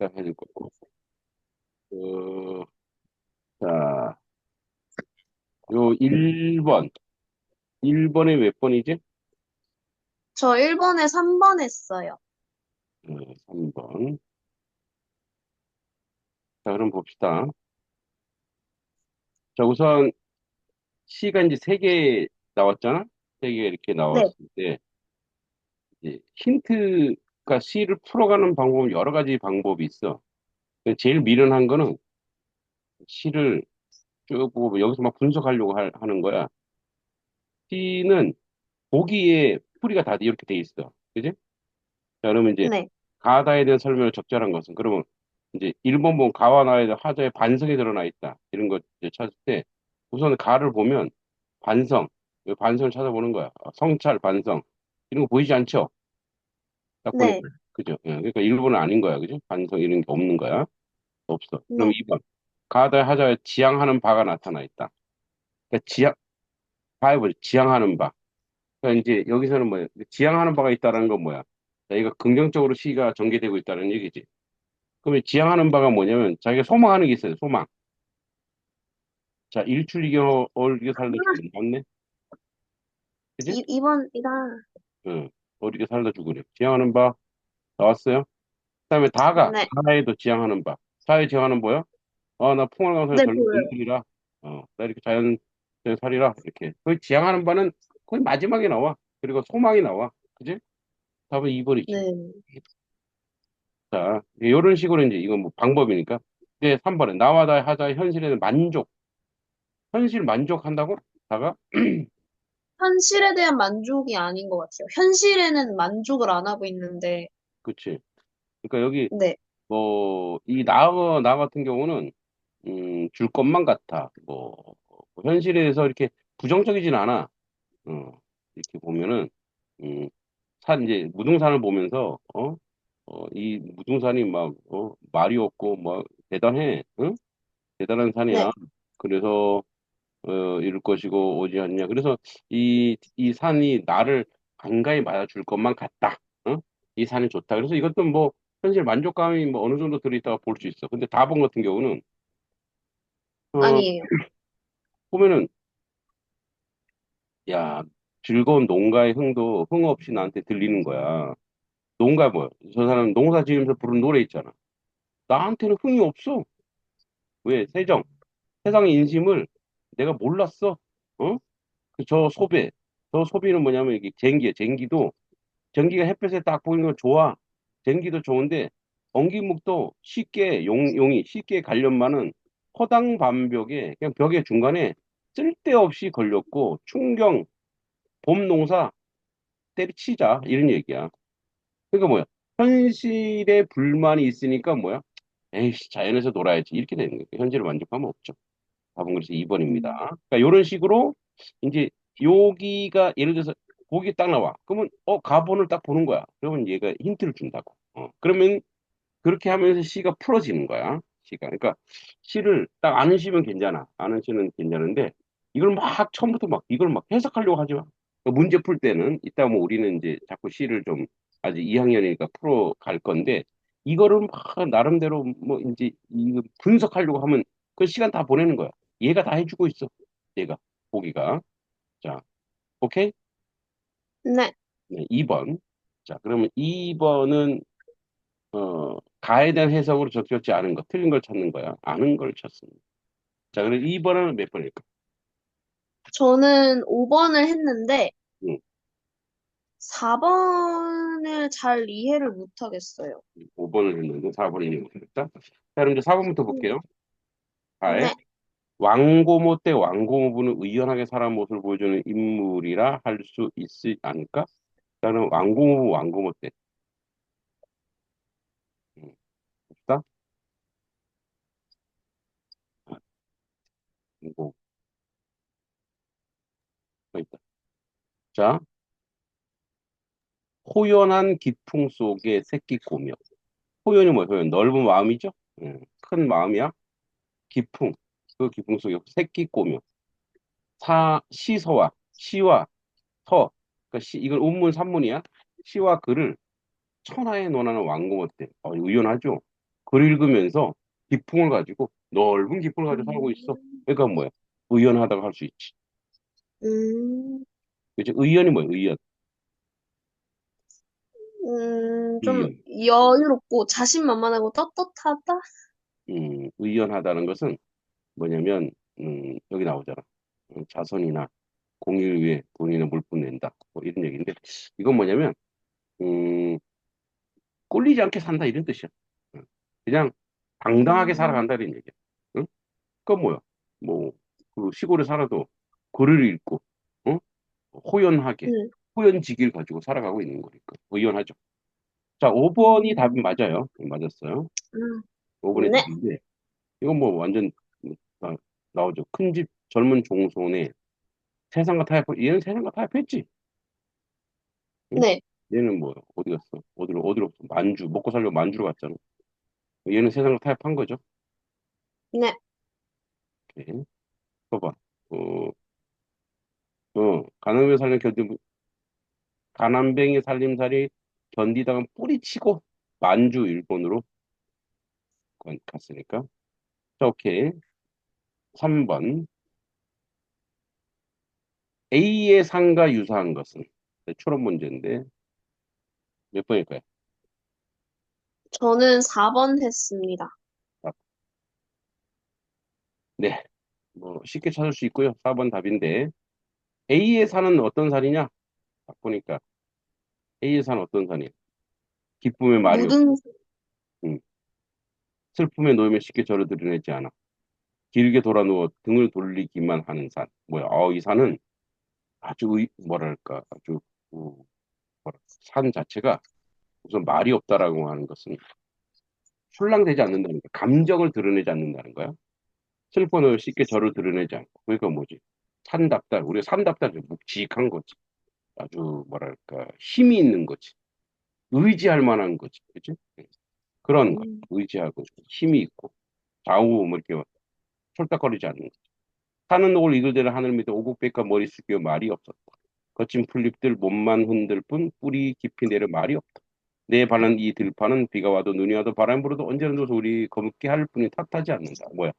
해줄 거고. 어, 자, 요 1번. 1번에 몇 번이지? 저 1번에 3번 했어요. 3번. 자, 그럼 봅시다. 자, 우선 C가 이제 3개 나왔잖아? 3개 이렇게 네, 나왔을 때, 이제 힌트가 C를 풀어가는 방법은 여러 가지 방법이 있어. 근데 제일 미련한 거는 C를 쭉 보고 여기서 막 분석하려고 하는 거야. C는 보기에 풀이가 다 이렇게 돼 있어. 그지? 자, 그러면 이제 네, 가다에 대한 설명을 적절한 것은 그러면 이제 1번 본 가와 나의 하자의 반성이 드러나 있다. 이런 거 이제 찾을 때 우선 가를 보면 반성, 이 반성을 찾아보는 거야. 성찰, 반성. 이런 거 보이지 않죠? 딱 보니까. 네, 그죠? 예, 그러니까 1번은 아닌 거야. 그죠? 반성 이런 게 없는 거야. 없어. 그럼 네, 2번. 가다의 하자에 지향하는 바가 나타나 있다. 그러니까 바에 뭐지? 지향하는 바. 그러니까 이제 여기서는 뭐야? 지향하는 바가 있다는 건 뭐야? 자, 이거 긍정적으로 시가 전개되고 있다는 얘기지. 그러면 지향하는 바가 뭐냐면 자기가 소망하는 게 있어요. 소망. 자, 일출이겨 어리게 살다 죽으래. 맞네? 그지? 2번이다. 응. 어리게 살다 죽으래. 지향하는 바 나왔어요? 그다음에 네, 다에도 지향하는 바. 사에 지향하는 뭐야? 나 풍월강산에 네, 전리 보여요. 눈들이라. 나 이렇게 자연 살이라. 이렇게. 거의 지향하는 바는 거의 마지막에 나와. 그리고 소망이 나와. 그지? 답은 2번이지. 네. 자, 이런 식으로 이제 이건 뭐 방법이니까. 이제 3번에 나와 다 하자 현실에는 만족. 현실 만족한다고? 다가? 현실에 대한 만족이 아닌 것 같아요. 현실에는 만족을 안 하고 있는데, 그치. 그러니까 여기 네, 뭐 이 나 같은 경우는 줄 것만 같아. 현실에서 이렇게 부정적이진 않아. 이렇게 보면은 음, 산 이제 무등산을 보면서 이 무등산이 막 말이 없고 뭐 대단해. 응? 대단한 네, 산이야. 그래서 이룰 것이고 오지 않냐. 그래서 이 산이 나를 간간히 맞아줄 것만 같다. 어? 이 산이 좋다. 그래서 이것도 뭐 현실 만족감이 뭐 어느 정도 들어있다고 볼 수 있어. 근데 다본 같은 경우는 어, 아니에요. 보면은 야 즐거운 농가의 흥도 흥 없이 나한테 들리는 거야. 농가 뭐야? 저 사람 농사 지으면서 부르는 노래 있잖아. 나한테는 흥이 없어. 왜? 세상의 인심을 내가 몰랐어. 어? 저 소비는 뭐냐면 이게 쟁기야. 전기가 햇볕에 딱 보이는 건 좋아. 전기도 좋은데 전기묵도 용이 쉽게 가려면은 허당 반벽에 그냥 벽의 중간에 쓸데없이 걸렸고 충경 봄 농사 때려치자 이런 얘기야. 그러니까 뭐야? 현실에 불만이 있으니까 뭐야? 에이씨 자연에서 놀아야지 이렇게 되는 거예요. 현실을 만족하면 없죠. 답은 그래서 2번입니다. 음, 그러니까 이런 식으로 이제 여기가 예를 들어서 보기 딱 나와. 그러면 가본을 딱 보는 거야. 그러면 얘가 힌트를 준다고. 그러면 그렇게 하면서 C가 풀어지는 거야. C가. 그러니까 C를 딱 아는 C면 괜찮아. 아는 C는 괜찮은데 이걸 막 처음부터 막 이걸 막 해석하려고 하지 마. 그러니까 문제 풀 때는 이따 뭐 우리는 이제 자꾸 C를 좀 아직 2학년이니까 풀어 갈 건데 이거를 막 나름대로 뭐 이제 이 분석하려고 하면 그 시간 다 보내는 거야. 얘가 다 해주고 있어. 얘가 보기가. 자, 오케이? 네. 네, 2번. 자, 그러면 2번은 가에 대한 해석으로 적절치 않은 거, 틀린 걸 찾는 거야. 아는 걸 찾습니다. 자, 그럼 2번은 몇 번일까? 저는 5번을 했는데, 응, 4번을 잘 이해를 못 하겠어요. 5번을 했는데 4번이 못했다. 자, 그럼 이제 4번부터 음, 볼게요. 가에 네. 왕고모 때 왕고모부는 의연하게 살아온 모습을 보여주는 인물이라 할 수 있지 않을까? 자, 그럼 왕고모부 왕고모 때. 없다? 아, 왕고모부가 있다. 자, 호연한 기풍 속의 새끼 꼬며. 호연이 뭐야? 호연. 넓은 마음이죠? 큰 마음이야. 기풍. 그 기풍 속에 새끼 꼬며. 시와 서. 그러니까 이건 운문 산문이야. 시와 글을 천하에 논하는 왕공어 때. 의연하죠? 글 읽으면서 기풍을 가지고, 넓은 기풍을 가지고 살고 있어. 음, 그러니까 뭐야? 의연하다고 할 수 있지. 음, 그치? 의연이 뭐야? 의연. 좀 의연. 여유롭고 자신만만하고 떳떳하다? 의연하다는 것은 뭐냐면, 여기 나오잖아. 자선이나 공익을 위해 돈이나 물품 낸다. 뭐 이런 얘기인데, 이건 뭐냐면, 음, 꼴리지 않게 산다. 이런 뜻이야. 응. 그냥 당당하게 음, 살아간다는 얘기야. 응? 그건 뭐야? 뭐, 그 시골에 살아도 글을 읽고, 어? 호연하게, 네. 호연지기를 가지고 살아가고 있는 거니까. 의연하죠. 자, 5번이 답이 음, 맞아요. 맞았어요. 음, 5번이 네, 답인데, 이건 뭐 완전 나오죠. 큰 집 젊은 종손에 세상과 얘는 세상과 타협했지. 응? 네, 얘는 뭐 어디 갔어? 어디로 갔어? 만주 먹고 살려고 만주로 갔잖아. 얘는 세상과 타협한 거죠. 네. 오케이. 봐봐. 어, 가난하게 살림 가난뱅이 살림살이 견디다가 뿌리치고 만주 일본으로 갔으니까. 자, 오케이. 3번. A의 상과 유사한 것은? 네, 추론 문제인데 몇 번일까요? 저는 4번 했습니다. 아, 네. 뭐 쉽게 찾을 수 있고요. 4번 답인데 A의 산은 어떤 산이냐? 딱 보니까 A의 산은 어떤 산이야? 기쁨의 말이 없고 무등, 음, 슬픔에 놓이면 쉽게 저를 드러내지 않아. 길게 돌아 누워 등을 돌리기만 하는 산. 뭐야? 이 산은 아주 뭐랄까 아주 산 자체가 우선 말이 없다라고 하는 것은 출랑되지 않는다는 거야. 감정을 드러내지 않는다는 거야. 슬퍼는 쉽게 저를 드러내지 않고. 그러니까 뭐지? 산답다. 우리가 산답다. 묵직한 거지. 아주 뭐랄까 힘이 있는 거지. 의지할 만한 거지. 그치? 그런 거. 음, 의지하고 힘이 있고 좌우 뭐 이렇게 쫄딱거리지 않는 거. 산은 녹을 이글대를 하늘 밑에 오곡백과 머리 숙여 말이 없었다. 거친 풀잎들 몸만 흔들 뿐 뿌리 깊이 내려 말이 없다. 내 발은 이 들판은 비가 와도 눈이 와도 바람 불어도 언제나 누워서 우리 검게 할 뿐이 탓하지 않는다. 뭐야?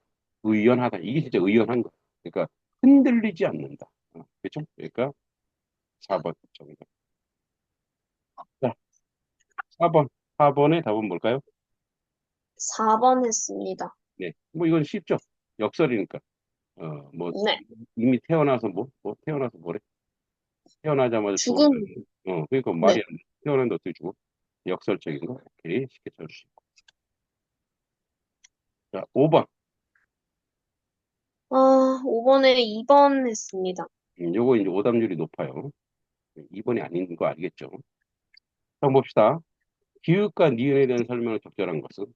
의연하다. 이게 진짜 의연한 거. 그러니까 흔들리지 않는다. 그렇죠? 그러니까 4번 정답. 자, 4번. 4번의 답은 뭘까요? 4번 했습니다. 네. 뭐 이건 쉽죠. 역설이니까. 뭐 네, 이미 태어나서 태어나서 뭐래? 태어나자마자 죽음, 죽었다는 거. 그러니까 말이 네. 안 돼. 태어났는데 어떻게 죽어? 역설적인 거. 오케이. 쉽게 찾을 수 있고. 자, 5번. 아, 5번에 2번 했습니다. 요거 이제 오답률이 높아요. 2번이 아닌 거 알겠죠? 한번 봅시다. 기읍과 니은에 대한 설명을 적절한 것은?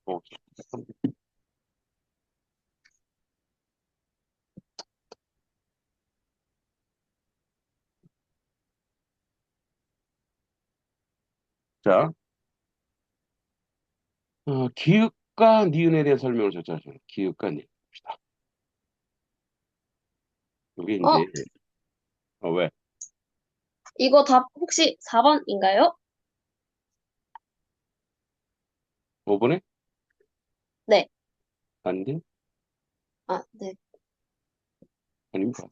어, 자, 기읍과 니은에 대한 설명을 적절하죠. 기읍과 니은 봅시다. 이게 어, 이제 왜? 이거 답 혹시 4번인가요? 5번에? 네. 아닌데? 아, 네, 아닙니다.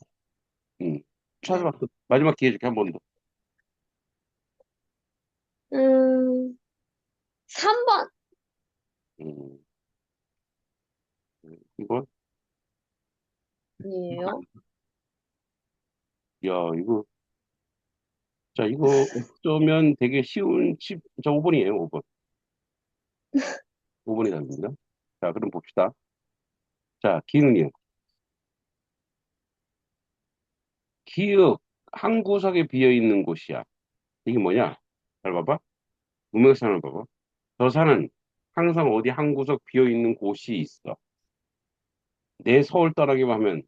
음. 네. 찾아봤어. 마지막 기회 줄게 한 번 더. 음, 3번. 음, 이거? 아니에요. 야, 이거, 자, 이거 어쩌면 되게 쉬운 자, 5번이에요, 5번. 5번이 답입니다. 자, 그럼 봅시다. 자, 기흥이요. 기역 한 구석에 비어 있는 곳이야. 이게 뭐냐? 잘 봐봐. 문맥상을 봐봐. 저 산은 항상 어디 한 구석 비어 있는 곳이 있어. 내 서울 떠나기만 하면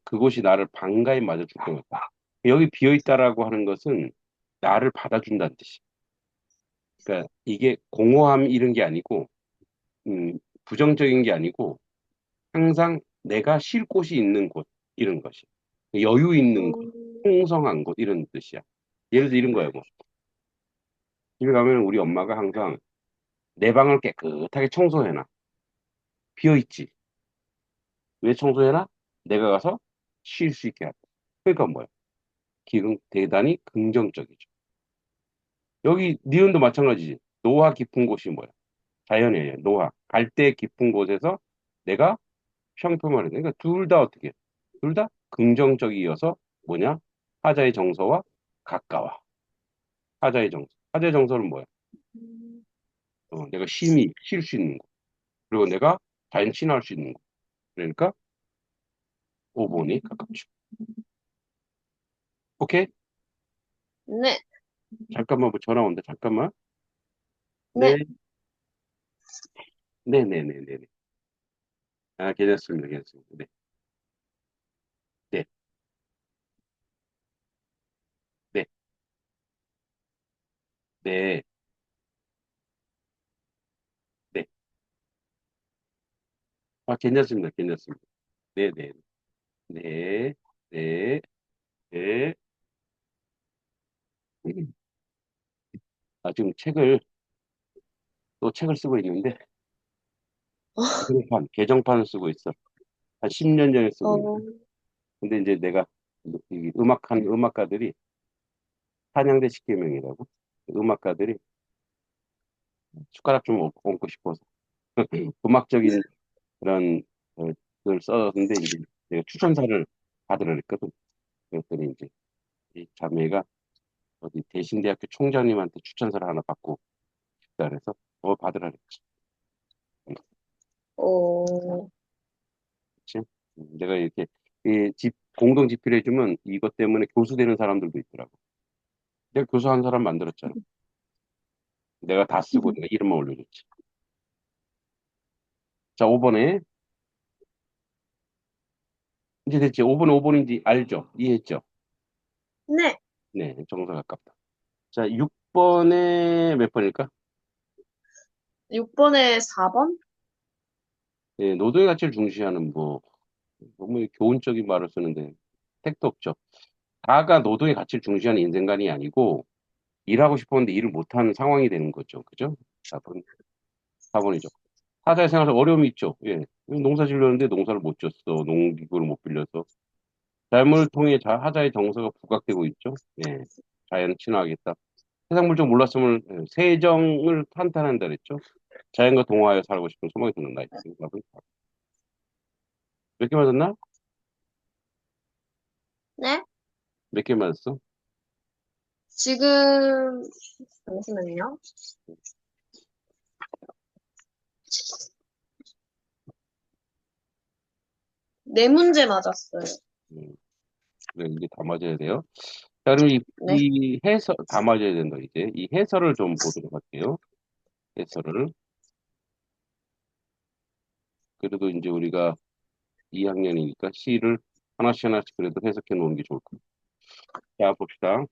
그곳이 나를 반가이 맞아줄 것 같다. 여기 비어 있다라고 하는 것은 나를 받아준다는 뜻이야. 그러니까 이게 공허함 이런 게 아니고, 부정적인 게 아니고 항상 내가 쉴 곳이 있는 곳 이런 것이 여유 있는 곳, 음, 풍성한 곳 이런 뜻이야. 예를 들어 이런 거야 뭐 집에 가면 우리 엄마가 항상 내 방을 깨끗하게 청소해놔. 비어있지. 왜 청소해놔? 내가 가서 쉴 수 있게 하고. 그러니까 뭐야? 대단히 긍정적이죠. 여기 니은도 마찬가지지. 노화 깊은 곳이 뭐야? 자연이에요. 노화. 갈대 깊은 곳에서 내가 평평하게. 그러니까 둘 다 어떻게? 둘 다 긍정적이어서 뭐냐? 하자의 정서와 가까워. 하자의 정서. 하자의 정서는 뭐야? 음, 내가 심히 쉴 수 있는 거. 그리고 내가 자연 친화할 수 있는 거. 그러니까 5번이 가깝죠. 오케이? 네, 잠깐만 뭐 전화 온다. 잠깐만. 네. 네, 네, 네, 네, 네. 네. 아, 괜찮습니다. 괜찮습니다. 네, 네, 네, 네, 네. 아, 괜찮습니다. 괜찮습니다. 네, 네, 네, 네, 네. 아, 지금 또 책을 쓰고 있는데, 개정판을 쓰고 있어. 한 10년 전에 쓰고 있는데. 어, 근데 이제 내가 이 음악가들이 한양대 십계명이라고 음악가들이 숟가락 좀 얹고 싶어서 음악적인 그런 걸 썼는데 이제 내가 추천사를 받으라 그랬거든. 그랬더니 이제 이 자매가 어디 대신대학교 총장님한테 추천사를 하나 받고 싶다 그래서 받으라 그랬지. 어, 그치? 내가 이렇게 공동 집필해 주면 이것 때문에 교수 되는 사람들도 있더라고. 내가 교수 한 사람 만들었잖아. 내가 다 쓰고 내가 이름만 올려줬지. 자, 5번에 이제 됐지. 5번에 5번인지 알죠? 이해했죠? 네. 네, 정서 가깝다. 자, 6번에 몇 번일까? 6번에 4번? 네, 노동의 가치를 중시하는 뭐 너무 교훈적인 말을 쓰는데 택도 없죠. 다가 노동의 가치를 중시하는 인생관이 아니고 일하고 싶었는데 일을 못하는 상황이 되는 거죠. 그죠? 4번, 4번이죠. 타자의 생활에 어려움이 있죠. 예. 농사 지으려는데 농사를 못 졌어. 농기구를 못 빌려서. 삶을 통해 하자의 정서가 부각되고 있죠. 예. 자연 친화하겠다. 세상 물정 몰랐으면 세정을 탄탄한다 그랬죠. 자연과 동화하여 살고 싶은 소망이 드는 나이. 몇 개 맞았나? 네. 몇 개 맞았어? 지금, 잠시만요. 네 문제 맞았어요. 음, 그래, 이게 다 맞아야 돼요. 자, 그럼 네. 이 해설, 다 맞아야 된다, 이제. 이 해설을 좀 보도록 할게요. 해설을. 그래도 이제 우리가 2학년이니까 C를 하나씩 하나씩 그래도 해석해 놓은 게 좋을 것 같아요. 자, 봅시다.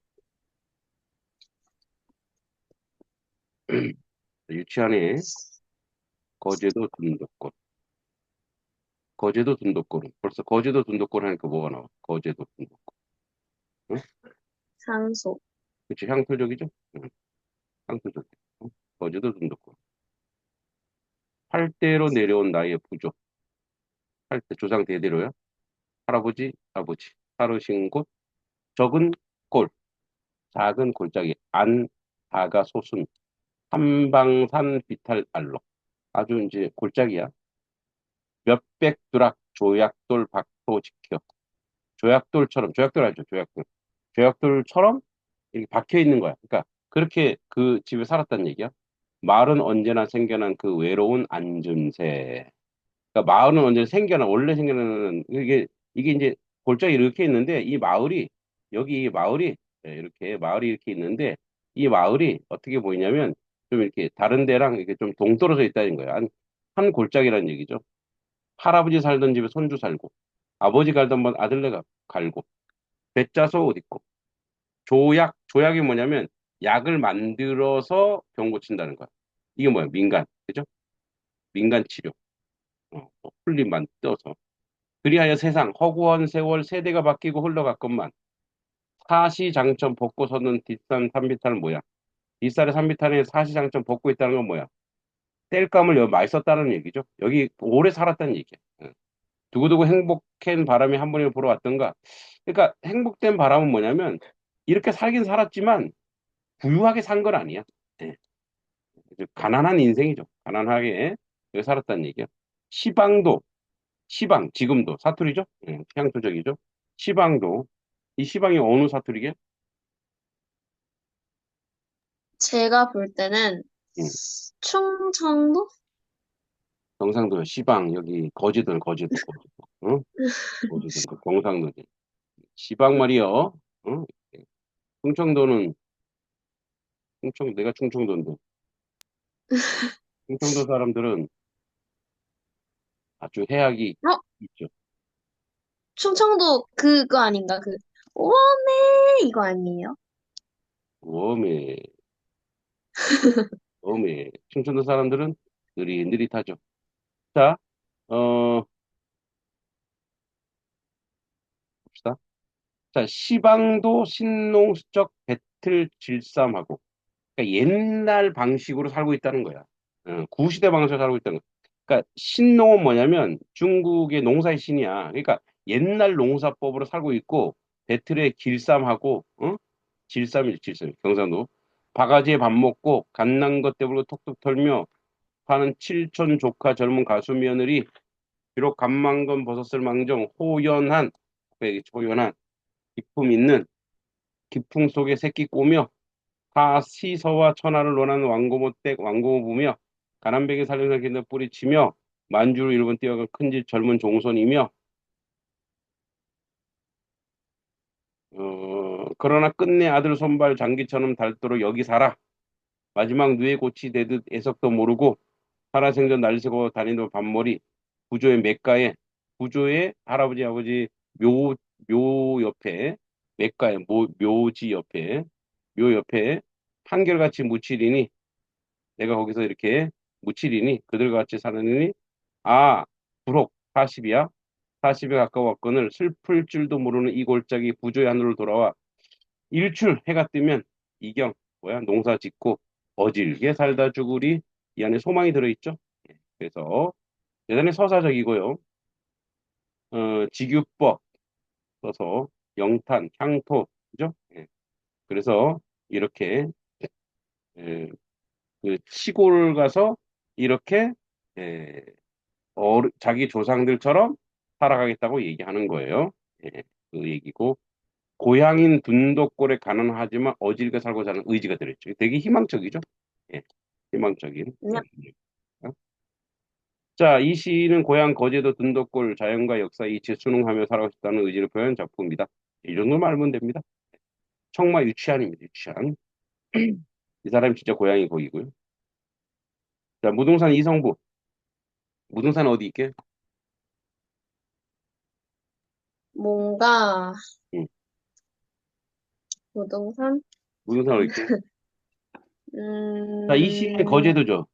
유치원에 거제도 둔덕골. 거제도 둔덕골은 벌써 거제도 둔덕골 하니까 뭐가 나와? 거제도 둔덕골. 응? 산소. 그치, 향토적이죠? 응, 향토적. 응? 거제도 둔덕골. 8대로 내려온 나의 부족. 8대 조상 대대로야. 할아버지, 아버지. 살으신 곳, 적은 골, 작은 골짜기, 안, 다가 소순, 한방산 비탈 알록. 아주 이제 골짜기야. 몇백 두락, 조약돌 박토 지켜. 조약돌 알죠? 조약돌. 조약돌처럼 이렇게 박혀 있는 거야. 그러니까 그렇게 그 집에 살았다는 얘기야. 마을은 언제나 생겨난 그 외로운 앉음새. 그러니까 마을은 언제나 원래 생겨나는 이게 이제 골짜기 이렇게 있는데 이 마을이 여기 이 마을이 이렇게 마을이 이렇게 있는데 이 마을이 어떻게 보이냐면 좀 이렇게 다른 데랑 이렇게 좀 동떨어져 있다는 거야. 한 골짜기라는 얘기죠. 할아버지 살던 집에 손주 살고 아버지 갈던 번 아들네가 갈고 배 짜서 옷 입고 조약이 뭐냐면 약을 만들어서 병 고친다는 거야. 이게 뭐야? 민간. 그죠? 민간 치료. 풀림만 떠서. 그리하여 세상 허구한 세월 세대가 바뀌고 흘러갔건만 사시장점 벗고 서는 뒷산 산비탈은 뭐야? 뒷산의 산비탈에 사시장점 벗고 있다는 건 뭐야? 땔감을 여기 많이 썼다는 얘기죠. 여기 오래 살았다는 얘기야. 예. 두고두고 행복한 바람이 한 번에 보러 왔던가. 그러니까 행복된 바람은 뭐냐면 이렇게 살긴 살았지만 부유하게 산 건 아니야. 예. 아주 가난한 인생이죠. 가난하게 여기 살았다는 얘기야. 시방도, 시방, 지금도 사투리죠. 예, 향토적이죠. 시방도, 이 시방이 어느 사투리게? 제가 볼 때는 음, 충청도? 경상도 시방 여기 거제도, 응? 거제도 그 경상도지. 시방 말이요. 응? 충청도는 내가 충청도인데 충청도 사람들은 아주 해악이 어? 있죠. 충청도 그거 아닌가? 오메 이거 아니에요? 웜에 웜에 충청도 사람들은 느릿느릿하죠. 자, 봅시다. 자, 시방도 신농수적 배틀 질삼하고 그러니까 옛날 방식으로 살고 있다는 거야. 구시대 방식으로 살고 있다는 거야. 그러니까 신농은 뭐냐면 중국의 농사의 신이야. 그러니까 옛날 농사법으로 살고 있고 배틀에 길쌈하고 질삼 경상도 바가지에 밥 먹고 갓난 것 때문에 톡톡 털며 파는 칠촌 조카 젊은 가수 며느리 비록 간만건 벗었을 망정 호연한 호연한 기품 있는 기풍 속에 새끼 꼬며 다 시서와 천하를 논하는 왕고모댁 왕고모 보며 가난뱅이 살려서 기는 뿌리치며 만주로 일본 뛰어간 큰집 젊은 종손이며 그러나 끝내 아들 손발 장기처럼 닳도록 여기 살아 마지막 뇌 고치 되듯 애석도 모르고 살아생전 날새고 다니는 반머리 부조의 냇가에 부조의 할아버지 아버지 묘, 묘 옆에 냇가에 묘지 옆에 묘 옆에 한결같이 묻히리니 내가 거기서 이렇게 묻히리니 그들과 같이 사느니 아 부록 40이야 40에 가까웠거늘 슬플 줄도 모르는 이 골짜기 부조의 하늘로 돌아와 일출 해가 뜨면 이경 뭐야 농사 짓고 어질게 살다 죽으리 이 안에 소망이 들어있죠. 예, 그래서 대단히 서사적이고요. 직유법 써서 영탄, 향토 그죠? 예, 그래서 이렇게 예, 그 시골 가서 이렇게 예, 자기 조상들처럼 살아가겠다고 얘기하는 거예요. 예, 그 얘기고 고향인 둔덕골에 가난하지만 어질게 살고자 하는 의지가 들었죠. 되게 희망적이죠. 예, 희망적인. 그냥 자, 이 시는 고향 거제도 둔덕골 자연과 역사 이치에 순응하며 살아가고 싶다는 의지를 표현한 작품입니다. 이 정도만 알면 됩니다. 청마 유치한입니다. 유치한. 이 사람이 진짜 고향이 거기고요. 자, 무등산 이성부. 무등산 어디 있게? 뭔가 응. 부동산? 무등산 어디 있게? 자, 이 시는 음, 거제도죠.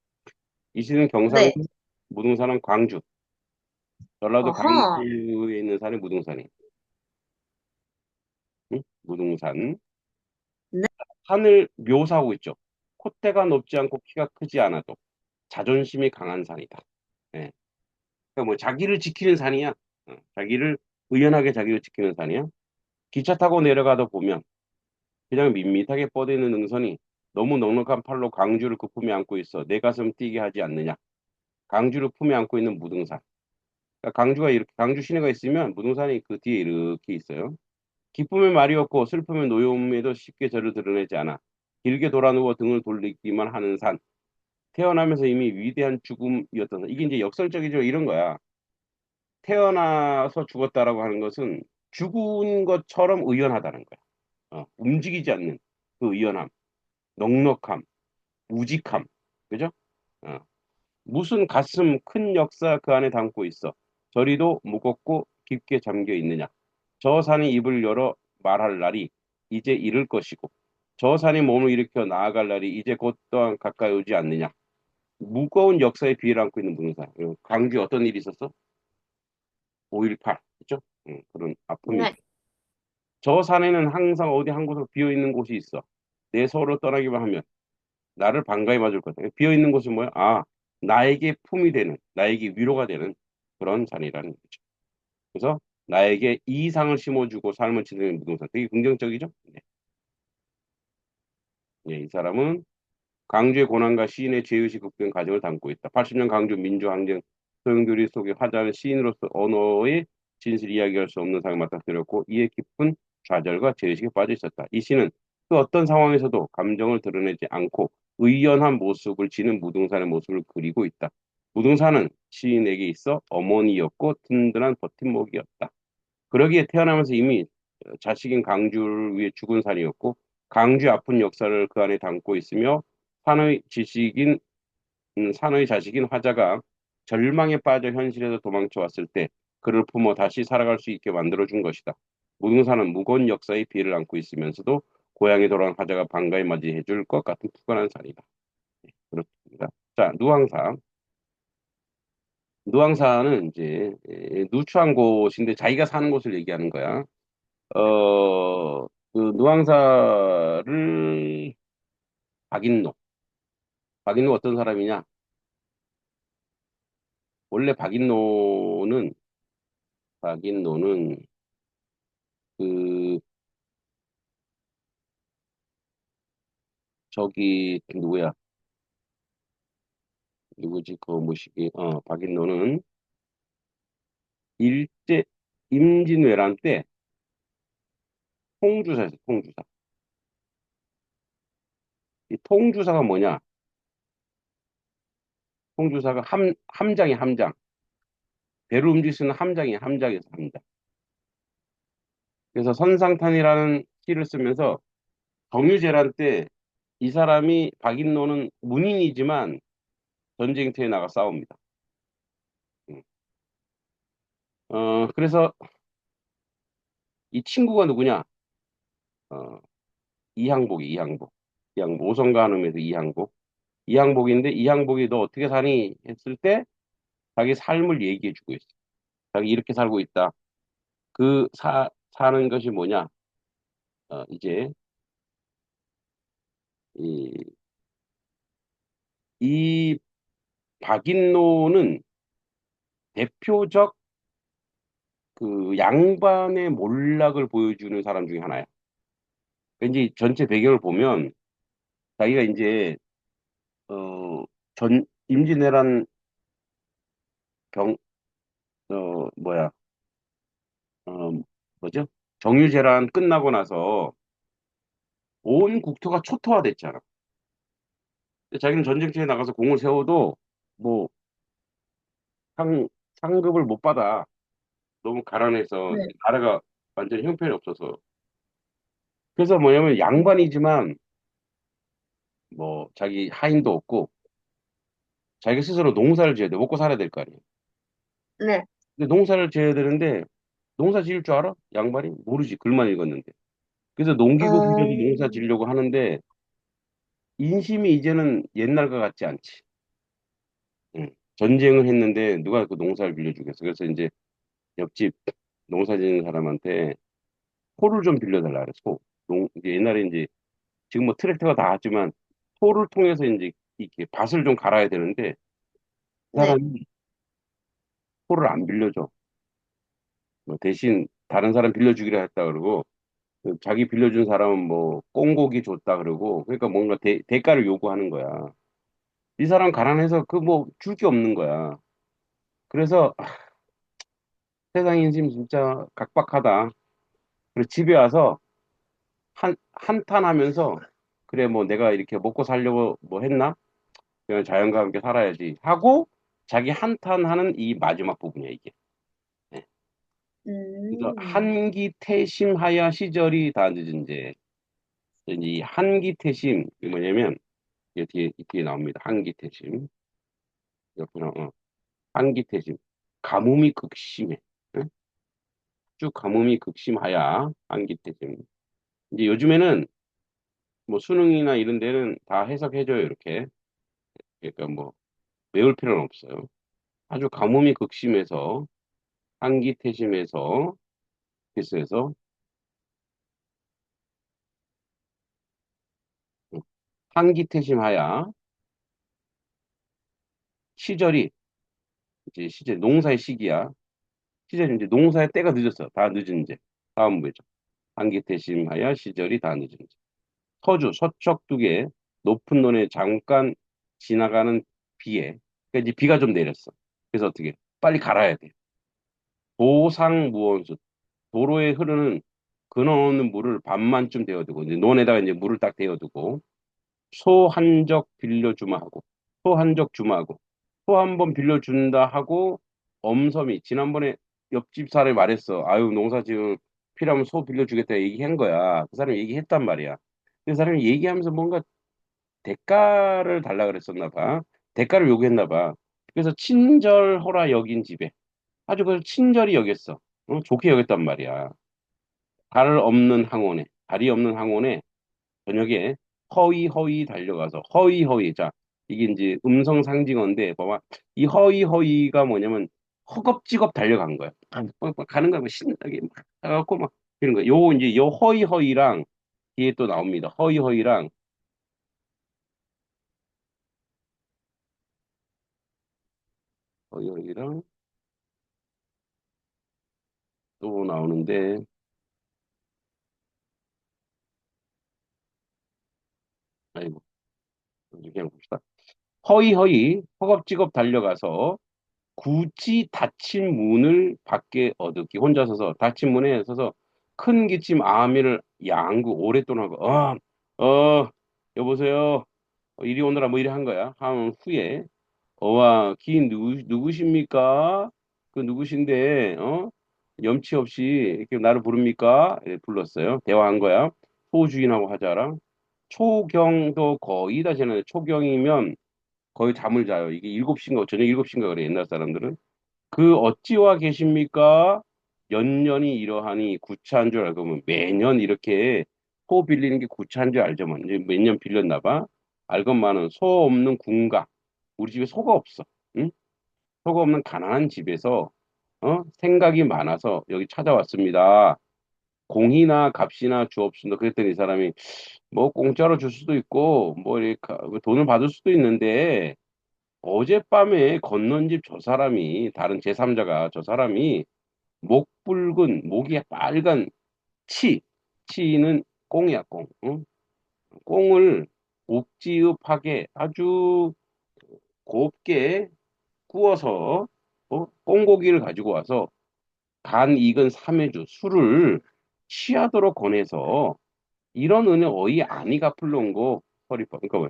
이 시는 경상도, 네. 무등산은 광주. 전라도 어허. 광주에 있는 산이 무등산이. 응? 무등산. 네. 산을 묘사하고 있죠. 콧대가 높지 않고 키가 크지 않아도 자존심이 강한 산이다. 예. 그러니까 뭐 자기를 지키는 산이야. 자기를 의연하게 자기를 지키는 산이야. 기차 타고 내려가다 보면 그냥 밋밋하게 뻗어있는 능선이 너무 넉넉한 팔로 강주를 그 품에 안고 있어 내 가슴 뛰게 하지 않느냐. 강주를 품에 안고 있는 무등산. 그러니까 강주가 이렇게 강주 시내가 있으면 무등산이 그 뒤에 이렇게 있어요. 기쁨의 말이 없고 슬픔의 노여움에도 쉽게 저를 드러내지 않아. 길게 돌아 누워 등을 돌리기만 하는 산. 태어나면서 이미 위대한 죽음이었던 산. 이게 이제 역설적이죠. 이런 거야. 태어나서 죽었다라고 하는 것은 죽은 것처럼 의연하다는 거야. 움직이지 않는 그 의연함, 넉넉함, 우직함, 그죠? 어, 무슨 가슴 큰 역사 그 안에 담고 있어. 저리도 무겁고 깊게 잠겨 있느냐. 저 산이 입을 열어 말할 날이 이제 이를 것이고, 저 산이 몸을 일으켜 나아갈 날이 이제 곧 또한 가까이 오지 않느냐. 무거운 역사의 비를 안고 있는 문사. 광주에 어떤 일이 있었어? 5.18, 그죠? 그런 아픔이 네. 있죠. 저 산에는 항상 어디 한 곳으로 비어 있는 곳이 있어. 내 서로 떠나기만 하면 나를 반가이 맞을 거다. 비어 있는 곳이 뭐야? 아, 나에게 품이 되는, 나에게 위로가 되는 그런 자리라는 거죠. 그래서 나에게 이상을 심어주고 삶을 지내는 부동산 되게 긍정적이죠? 네. 네, 이 사람은 강주의 고난과 시인의 죄의식 극변 과정을 담고 있다. 80년 강주 민주항쟁 소용돌이 속에 화자는 시인으로서 언어의 진실 이야기할 수 없는 상을 맡아들였고 이에 깊은 좌절과 죄의식에 빠져 있었다. 이 시는 그 어떤 상황에서도 감정을 드러내지 않고 의연한 모습을 지닌 무등산의 모습을 그리고 있다. 무등산은 시인에게 있어 어머니였고 든든한 버팀목이었다. 그러기에 태어나면서 이미 자식인 강주를 위해 죽은 산이었고 강주의 아픈 역사를 그 안에 담고 있으며 산의 지식인 산의 자식인 화자가 절망에 빠져 현실에서 도망쳐 왔을 때 그를 품어 다시 살아갈 수 있게 만들어 준 것이다. 무등산은 무거운 역사의 비를 안고 있으면서도 고향에 돌아온 화자가 반가이 맞이해 줄 것 같은 푸근한 산이다. 그렇습니다. 자, 누앙사. 누앙사는 이제 누추한 곳인데 자기가 사는 곳을 얘기하는 거야. 그 누앙사를 박인노. 박인노 어떤 사람이냐? 원래 박인노는 그 저기 누구야? 누구지? 그 뭐시기? 박인노는 일제 임진왜란 때 통주사였어. 통주사. 이 통주사가 뭐냐? 통주사가 함장이 함장. 배를 움직일 수 있는 함장이 함장에서 함장. 그래서 선상탄이라는 시를 쓰면서 정유재란 때 이 사람이 박인노는 문인이지만 전쟁터에 나가 싸웁니다. 음. 그래서 이 친구가 누구냐? 어, 이항복. 이항복. 오성가 한음에서 이항복. 이항복인데 이항복이 너 어떻게 사니? 했을 때 자기 삶을 얘기해주고 있어. 자기 이렇게 살고 있다. 사는 것이 뭐냐? 이제 이, 이 박인노는 대표적 그 양반의 몰락을 보여주는 사람 중에 하나야. 왠지 전체 배경을 보면 자기가 이제 전 임진왜란 경 뭐야 어 뭐죠? 정유재란 끝나고 나서 온 국토가 초토화됐잖아. 근데 자기는 전쟁터에 나가서 공을 세워도 뭐 상 상급을 못 받아. 너무 가난해서 네. 나라가 완전히 형편이 없어서. 그래서 뭐냐면 양반이지만 뭐 자기 하인도 없고 자기 스스로 농사를 지어야 돼. 먹고 살아야 될 거 아니에요. 네. 근데 농사를 지어야 되는데 농사 지을 줄 알아? 양반이? 모르지. 글만 읽었는데. 그래서 농기구 빌려서 어, 농사 지으려고 하는데 인심이 이제는 옛날과 같지 않지. 응. 전쟁을 했는데 누가 그 농사를 빌려주겠어. 그래서 이제 옆집 농사 지는 사람한테 소를 좀 빌려달라 그래. 소. 이제 옛날에 이제 지금 뭐 트랙터가 다 왔지만 소를 통해서 이제 이렇게 밭을 좀 갈아야 되는데 그 네. 사람이 소를 안 빌려줘. 뭐 대신 다른 사람 빌려주기로 했다 그러고 그 자기 빌려준 사람은 뭐 꽁고기 줬다 그러고 그러니까 뭔가 대가를 요구하는 거야. 이 사람 가난해서 그 뭐 줄 게 없는 거야. 그래서 세상 인심 진짜 각박하다. 그래서 집에 와서 한탄하면서 그래 뭐 내가 이렇게 먹고 살려고 뭐 했나? 그냥 자연과 함께 살아야지 하고 자기 한탄하는 이 마지막 부분이야 이게. 네. 그래서 음, 한기태심하야 시절이 다 늦은데 이제 이 한기태심 이 뭐냐면 이게 뒤에 나옵니다. 한기태심 이렇구나. 한기태심 가뭄이 극심해. 응? 쭉 가뭄이 극심하야 한기태심. 이제 요즘에는 뭐 수능이나 이런 데는 다 해석해줘요 이렇게. 그러니까 뭐 외울 필요는 없어요. 아주 가뭄이 극심해서 한기태심에서 필수해서 한기태심하야 시절이 이제 농사의 시기야. 시절이 이제 농사의 때가 늦었어. 다 늦은 이제. 다음 뭐죠? 한기태심하여 시절이 다 늦은 이제. 서주 서척두개 높은 논에 잠깐 지나가는 비에 그러니까 이제 비가 좀 내렸어. 그래서 어떻게 빨리 갈아야 돼. 도상무원수 도로에 흐르는 근원없는 물을 반만쯤 데워두고 이제 논에다가 이제 물을 딱 데워두고 소 한 적 빌려주마 하고 소 한 적 주마 하고 소 한 번 빌려준다 하고 엄섬이 지난번에 옆집 사람이 말했어. 아유 농사 지금 필요하면 소 빌려주겠다 얘기한 거야. 그 사람이 얘기했단 말이야. 그 사람이 얘기하면서 뭔가 대가를 달라 그랬었나 봐. 대가를 요구했나 봐. 그래서 친절허라 여긴 집에 아주 그 친절히 여겼어. 좋게 여겼단 말이야. 다리 없는 항원에 저녁에 허위허위 달려가서 허위허위 자 이게 이제 음성 상징어인데 봐봐 이 허위허위가 뭐냐면 허겁지겁 달려간 거야. 가는 거야 뭐 신나게 막 가갖고 막 이런 거. 요 이제 요 허위허위랑 뒤에 또 나옵니다. 허위허위랑 또 나오는데 아이고 그냥 봅시다. 허위허위 허겁지겁 달려가서 굳이 닫힌 문을 밖에 어둡기 혼자 서서 닫힌 문에 서서 큰 기침 아미를 양구 오랫동안 하고 여보세요 이리 오너라 뭐 이래 한 거야 한 후에 어와 기 누구십니까 그 누구신데 염치 없이 이렇게 나를 부릅니까 예, 불렀어요 대화한 거야 소주인하고 하자랑 초경도 거의 다 지나요 초경이면 거의 잠을 자요 이게 7시인가 저녁 7시인가 그래 옛날 사람들은 그 어찌와 계십니까? 연년이 이러하니 구차한 줄 알고 면 매년 이렇게 소 빌리는 게 구차한 줄 알죠만 이제 몇 년 빌렸나 봐. 알건만은 소 없는 군가. 우리 집에 소가 없어. 응? 소가 없는 가난한 집에서 생각이 많아서 여기 찾아왔습니다. 공이나 값이나 주옵습니다. 그랬더니 이 사람이 뭐 공짜로 줄 수도 있고 뭐 이렇게 돈을 받을 수도 있는데 어젯밤에 건넌 집 저 사람이 다른 제3자가 저 사람이 목 붉은 목이 빨간 치 치는 꽁이야 꽁 응? 꽁을 옥지읍하게 아주 곱게 구워서 꽁고기를 가지고 와서 간 익은 삼해주 술을 취하도록 권해서 이런 은혜 어이 아니 갚을런 거 허리퍼 그러니까 뭐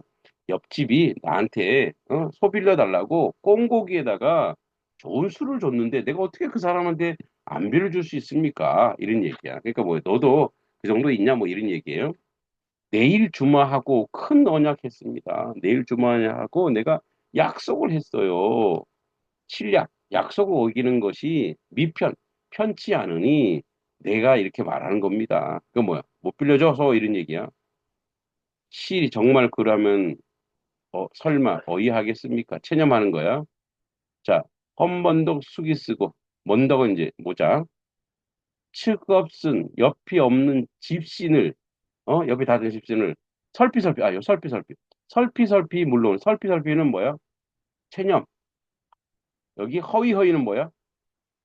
옆집이 나한테 소 빌려달라고 꽁고기에다가 좋은 술을 줬는데 내가 어떻게 그 사람한테 안 빌려줄 수 있습니까? 이런 얘기야. 그러니까 뭐 너도 그 정도 있냐 뭐 이런 얘기예요. 내일 주마하고 큰 언약했습니다. 내일 주마하고 내가 약속을 했어요. 칠약 약속을 어기는 것이 편치 않으니 내가 이렇게 말하는 겁니다. 그 뭐야? 못 빌려줘서 이런 얘기야. 시 정말 그러면 설마 어이하겠습니까? 체념하는 거야. 자, 헌번덕 숙이 쓰고 먼덕은 이제 모자. 측없은 옆이 없는 집신을 옆에 닫은 집신을 설피설피 요 설피설피 물론 설피설피는 뭐야? 체념. 여기 허위허위는 뭐야?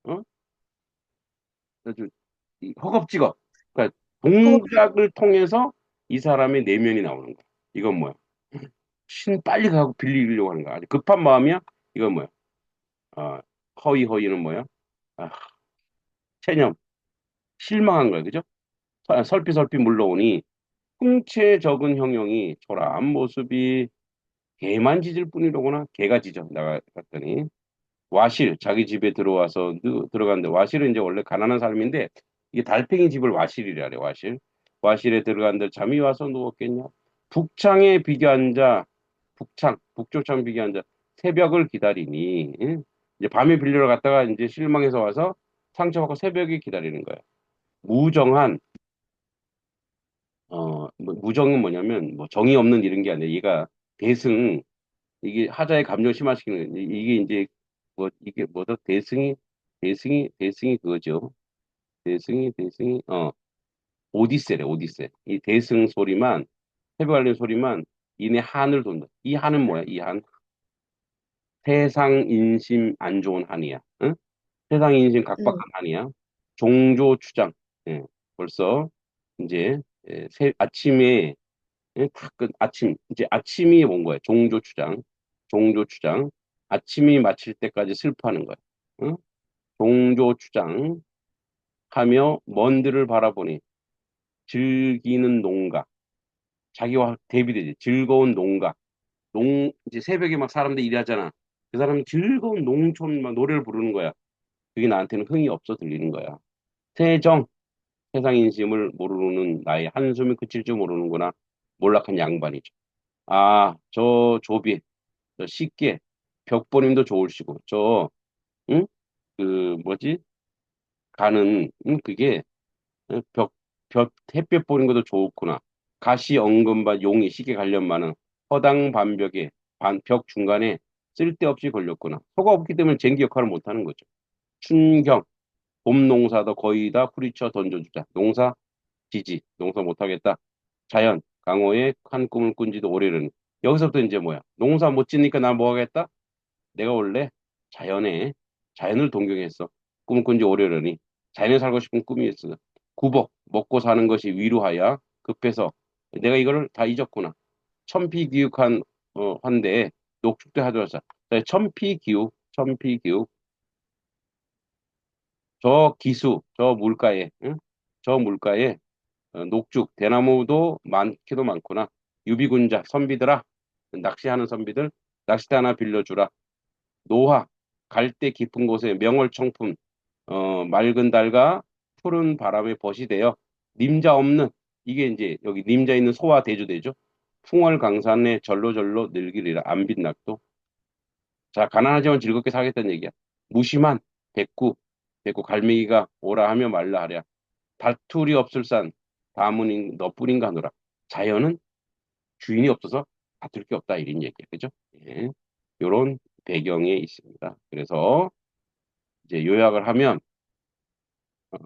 어? 아주 이 허겁지겁. 그러니까 허겁, 동작을 통해서 이 사람의 내면이 나오는 거야. 이건 뭐야? 신 빨리 가고 빌리려고 하는 거야. 아주 급한 마음이야? 이건 뭐야? 아, 허위허위는 뭐야? 아, 체념, 실망한 거야, 그죠? 설피설피 물러오니 풍채 적은 형용이 초라한 모습이 개만 짖을 뿐이로구나. 개가 짖어 나갔더니 와실 자기 집에 들어와서 들어갔는데 와실은 이제 원래 가난한 사람인데 이게 달팽이 집을 와실이라 그래 와실. 와실에 들어갔는데 잠이 와서 누웠겠냐. 북창에 비겨 앉아 북조창 비겨 앉아 새벽을 기다리니 응? 이제 밤에 빌리러 갔다가 이제 실망해서 와서 상처받고 새벽에 기다리는 거야. 무정한 무정은 뭐냐면 뭐 정이 없는 이런 게 아니라 얘가 대승 이게 하자의 감정 심화시키는 이게 이제 뭐 이게 뭐죠 대승이 그거죠. 대승이 오디세래 오디세 이 대승 소리만 새벽 알림 소리만 이내 한을 돈다. 이 한은 뭐야 이 한? 세상 인심 안 좋은 한이야. 응? 세상 인심 각박한 음, 한이야. 종조 추장. 예, 벌써 이제 아침에 아침 이제 아침이 온 거야. 종조 추장. 종조 추장. 아침이 마칠 때까지 슬퍼하는 거야. 응? 종조 추장 하며 먼 들을 바라보니 즐기는 농가. 자기와 대비되지. 즐거운 농가. 이제 새벽에 막 사람들이 일하잖아. 그 사람이 즐거운 농촌 막 노래를 부르는 거야. 그게 나한테는 흥이 없어 들리는 거야. 세정, 세상 인심을 모르는 나의 한숨이 그칠 줄 모르는구나. 몰락한 양반이죠. 아, 저 조비, 저 식계, 벽보님도 좋으시고, 응? 그, 뭐지? 그게, 벽, 햇볕 보는 것도 좋구나. 가시 엉금과 용이 시계 관련 많은 허당 반벽에, 벽 중간에 쓸데없이 걸렸구나. 소가 없기 때문에 쟁기 역할을 못하는 거죠. 춘경, 봄 농사도 거의 다 후리쳐 던져주자. 농사 못하겠다. 자연, 강호의 한 꿈을 꾼 지도 오래는. 여기서부터 이제 뭐야? 농사 못 짓니까 나 뭐 하겠다? 내가 원래 자연에, 자연을 동경했어. 꿈을 꾼 지 오래려니. 자연에 살고 싶은 꿈이 있어. 먹고 사는 것이 위로하여 급해서 내가 이거를 다 잊었구나. 천피기욱한, 한데, 녹축대 하더라자. 천피기욱, 저 물가에, 응? 저 물가에 녹죽, 대나무도 많기도 많구나. 유비군자, 선비들아, 낚시하는 선비들, 낚싯대 하나 빌려주라. 노화, 갈대 깊은 곳에 명월청풍, 맑은 달과 푸른 바람에 벗이 되어 님자 없는, 이게 이제 여기 님자 있는 소와 대조되죠. 풍월강산에 절로절로 늘기리라. 안빛낙도. 자, 가난하지만 즐겁게 살겠다는 얘기야. 무심한 백구, 갈매기가 오라 하며 말라 하랴. 다툴이 없을 산, 다문인 너뿐인가 하노라. 자연은 주인이 없어서 다툴 게 없다 이런 얘기야. 그죠? 예. 요런 배경에 있습니다. 그래서 이제 요약을 하면 어,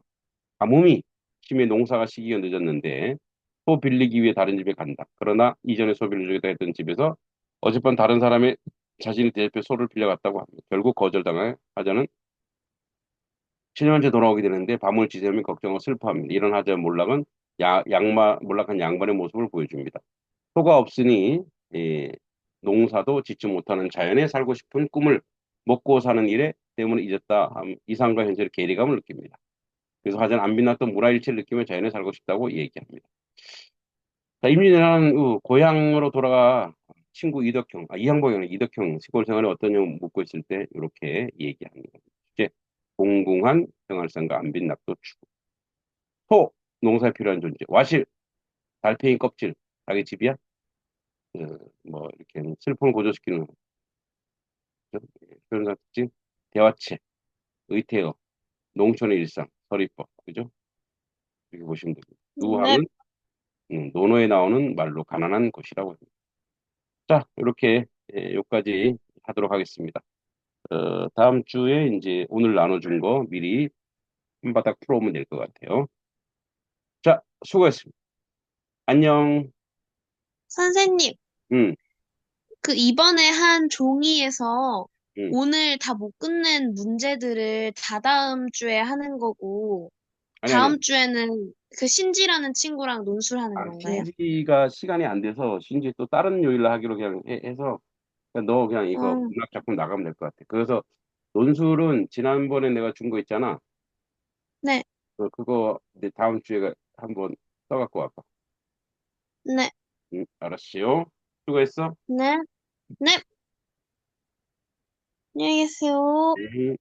가뭄이 심해 농사가 시기가 늦었는데 소 빌리기 위해 다른 집에 간다. 그러나 이전에 소 빌려주겠다 했던 집에서 어젯밤 다른 사람의 자신이 대표 소를 빌려갔다고 합니다. 결국 거절당하자는 7년째 돌아오게 되는데 밤을 지새우며 걱정하고 슬퍼합니다. 이런 하자 몰락은 몰락한 양반의 모습을 보여줍니다. 소가 없으니 예, 농사도 짓지 못하는 자연에 살고 싶은 꿈을 먹고 사는 일에 때문에 잊었다. 이상과 현실의 괴리감을 느낍니다. 그래서 하자는 안 빛났던 물화일체를 느끼며 자연에 살고 싶다고 얘기합니다. 자, 임진왜란은 고향으로 돌아가 친구 이항복이는 이덕형 시골 생활에 어떠냐고 묻고 있을 때 이렇게 얘기합니다. 이제 공공한 생활상과 안 빛났도 추구. 소, 농사에 필요한 존재. 와실, 달팽이 껍질, 자기 집이야? 뭐 이렇게 슬픔을 고조시키는 표현사 특징. 대화체, 의태어, 농촌의 일상, 서리법, 그죠? 이렇게 보시면 됩니다. 네. 누함은 논어에 나오는 말로 가난한 곳이라고 합니다. 자, 이렇게 여기까지 하도록 하겠습니다. 다음 주에 이제 오늘 나눠준 거 미리 한바닥 풀어오면 될 것 같아요. 자, 수고했습니다. 안녕. 선생님, 음, 그 이번에 한 종이에서 음. 오늘 다 못 끝낸 문제들을 다다음 주에 하는 거고, 아니. 다음 주에는 그 신지라는 친구랑 논술하는 건가요? 신지가 시간이 안 돼서 신지 또 다른 요일로 하기로 그냥 해서 그냥 너 그냥 이거 어, 문학 작품 나가면 될 것 같아. 그래서 논술은 지난번에 내가 준 거 있잖아. 네, 그거 이제 다음 주에 한번 써갖고 와봐. 네, 알았어요. 수고했어. 네, 네. 안녕히 계세요. 음.